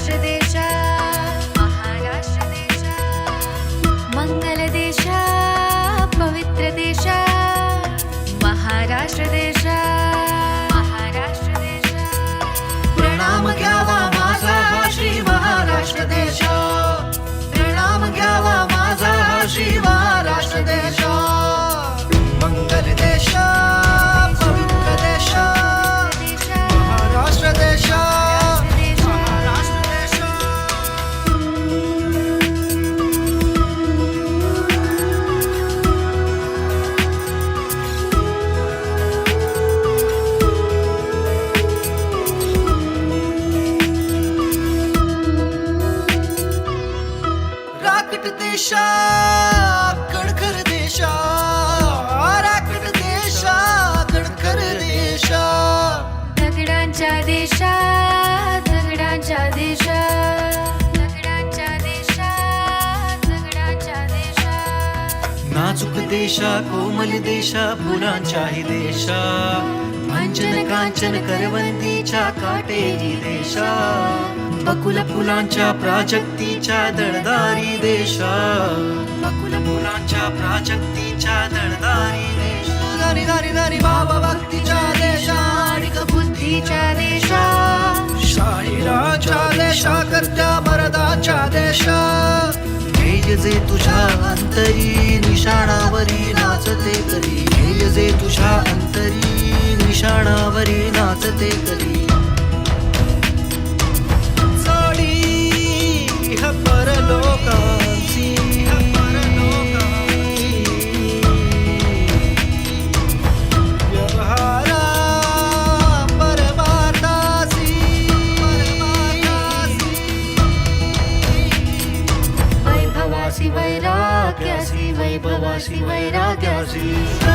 महाराष्ट्र देशा, महाराष्ट्र देशा, मंगल देशा, पवित्र देशा, महाराष्ट्र देशा, महाराष्ट्र देशा. प्रणाम घ्यावा माझा श्री महाराष्ट्र देश, प्रणाम घ्यावा माझा श्री महाराष्ट्र देश. मंगल देश, पवित्र देश, महाराष्ट्र देश, महाराष्ट्र देश. राकट देशा, कणखर देशा, राकट देशा, कणखर देशा. दगडांच्या देशा, दगडांच्या देशा, दगडांच्या देशा, दगडांच्या देशा. नाजूक देशा, कोमल देशा, फुलांच्याही देशा, अंचन कांचन करवंदीच्या काटेरी देशा. बकुल फुलांच्या प्राजक्तीच्या दळदारी देशा, बकुल फुलांच्या प्राजक्तीच्या दळदारी देशा. दारी दारी दारी भाव भक्तीच्या देशा, आणि बुद्धीच्या देशा, शाहिराच्या देशा, करत्या मरदाच्या देशा. ध्येय जे तुझ्या अंतरी, निशाणावरी नाचते करी. ध्येय जे तुझ्या अंतरी, निशाणावरी नाचते करी. जोडी ह परलोकांची, व्यवहारा परमार्थासी, वैभवासी वैराग्यासी, वैभवासी वैराग्यासी.